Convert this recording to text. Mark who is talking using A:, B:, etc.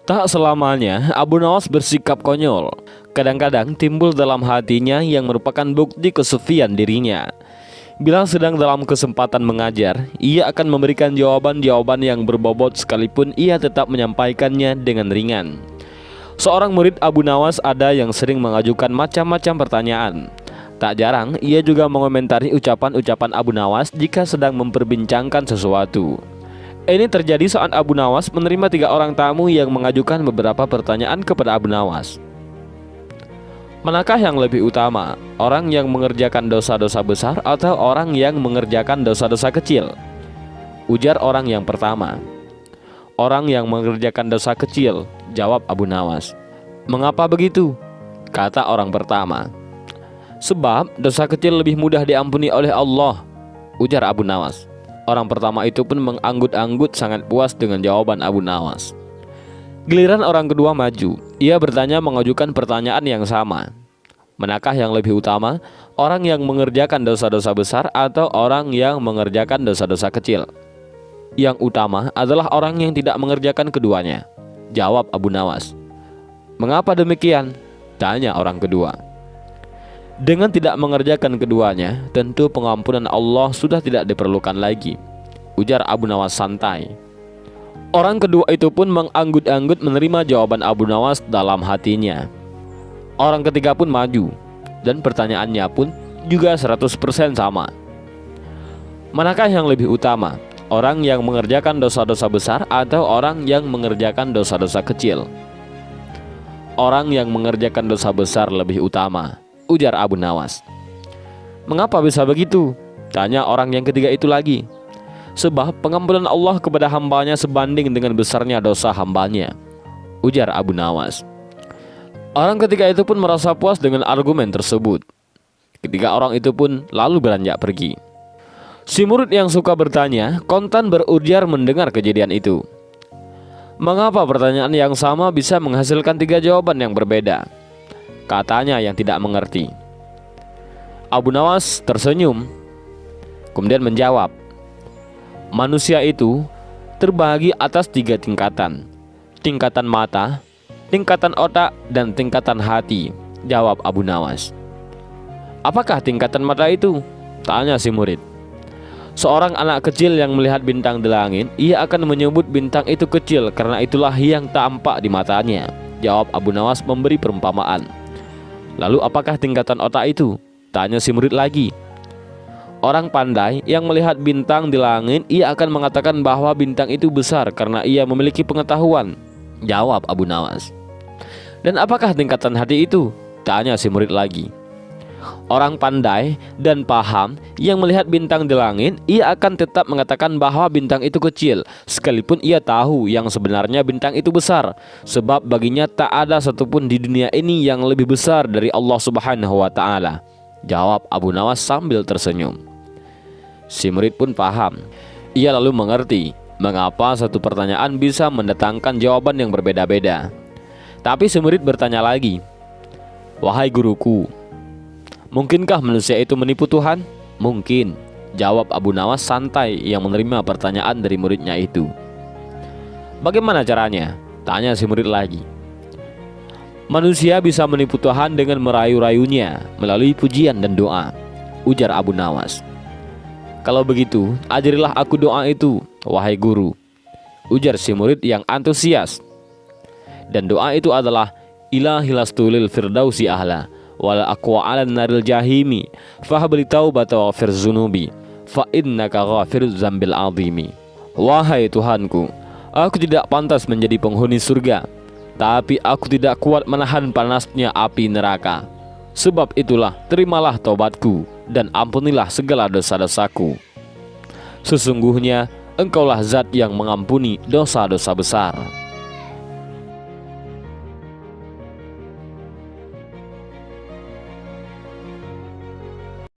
A: Tak selamanya Abu Nawas bersikap konyol. Kadang-kadang timbul dalam hatinya yang merupakan bukti kesufian dirinya. Bila sedang dalam kesempatan mengajar, ia akan memberikan jawaban-jawaban yang berbobot sekalipun ia tetap menyampaikannya dengan ringan. Seorang murid Abu Nawas ada yang sering mengajukan macam-macam pertanyaan. Tak jarang ia juga mengomentari ucapan-ucapan Abu Nawas jika sedang memperbincangkan sesuatu. Ini terjadi saat Abu Nawas menerima 3 orang tamu yang mengajukan beberapa pertanyaan kepada Abu Nawas. Manakah yang lebih utama, orang yang mengerjakan dosa-dosa besar atau orang yang mengerjakan dosa-dosa kecil? Ujar orang yang pertama. Orang yang mengerjakan dosa kecil, jawab Abu Nawas. Mengapa begitu? Kata orang pertama. Sebab dosa kecil lebih mudah diampuni oleh Allah, ujar Abu Nawas. Orang pertama itu pun menganggut-anggut sangat puas dengan jawaban Abu Nawas. Giliran orang kedua maju. Ia bertanya mengajukan pertanyaan yang sama. Manakah yang lebih utama, orang yang mengerjakan dosa-dosa besar atau orang yang mengerjakan dosa-dosa kecil? Yang utama adalah orang yang tidak mengerjakan keduanya, jawab Abu Nawas. Mengapa demikian? Tanya orang kedua. Dengan tidak mengerjakan keduanya, tentu pengampunan Allah sudah tidak diperlukan lagi, ujar Abu Nawas santai. Orang kedua itu pun menganggut-anggut menerima jawaban Abu Nawas dalam hatinya. Orang ketiga pun maju, dan pertanyaannya pun juga 100% sama. Manakah yang lebih utama, orang yang mengerjakan dosa-dosa besar atau orang yang mengerjakan dosa-dosa kecil? Orang yang mengerjakan dosa besar lebih utama, ujar Abu Nawas. Mengapa bisa begitu? Tanya orang yang ketiga itu lagi. Sebab pengampunan Allah kepada hambanya sebanding dengan besarnya dosa hambanya, ujar Abu Nawas. Orang ketiga itu pun merasa puas dengan argumen tersebut. Ketiga orang itu pun lalu beranjak pergi. Si murid yang suka bertanya kontan berujar mendengar kejadian itu. Mengapa pertanyaan yang sama bisa menghasilkan 3 jawaban yang berbeda? Katanya yang tidak mengerti. Abu Nawas tersenyum, kemudian menjawab, manusia itu terbagi atas 3 tingkatan. Tingkatan mata, tingkatan otak, dan tingkatan hati, jawab Abu Nawas. Apakah tingkatan mata itu? Tanya si murid. Seorang anak kecil yang melihat bintang di langit, ia akan menyebut bintang itu kecil karena itulah yang tampak di matanya, jawab Abu Nawas memberi perumpamaan. Lalu apakah tingkatan otak itu? Tanya si murid lagi. Orang pandai yang melihat bintang di langit, ia akan mengatakan bahwa bintang itu besar karena ia memiliki pengetahuan, jawab Abu Nawas. Dan apakah tingkatan hati itu? Tanya si murid lagi. Orang pandai dan paham yang melihat bintang di langit, ia akan tetap mengatakan bahwa bintang itu kecil, sekalipun ia tahu yang sebenarnya bintang itu besar, sebab baginya tak ada satupun di dunia ini yang lebih besar dari Allah Subhanahu wa Ta'ala, jawab Abu Nawas sambil tersenyum. Si murid pun paham. Ia lalu mengerti mengapa satu pertanyaan bisa mendatangkan jawaban yang berbeda-beda. Tapi si murid bertanya lagi, wahai guruku, mungkinkah manusia itu menipu Tuhan? Mungkin, jawab Abu Nawas santai yang menerima pertanyaan dari muridnya itu. Bagaimana caranya? Tanya si murid lagi. Manusia bisa menipu Tuhan dengan merayu-rayunya melalui pujian dan doa, ujar Abu Nawas. Kalau begitu, ajarilah aku doa itu, wahai guru, ujar si murid yang antusias. Dan doa itu adalah Ilahilastulil firdausi ahla wala aqwa 'alan naril jahimi fahabli taubata wa fir zunubi fa innaka ghafiruz zambil azimi. Wahai Tuhanku, aku tidak pantas menjadi penghuni surga, tapi aku tidak kuat menahan panasnya api neraka. Sebab itulah terimalah taubatku dan ampunilah segala dosa-dosaku. Sesungguhnya Engkaulah zat yang mengampuni dosa-dosa besar.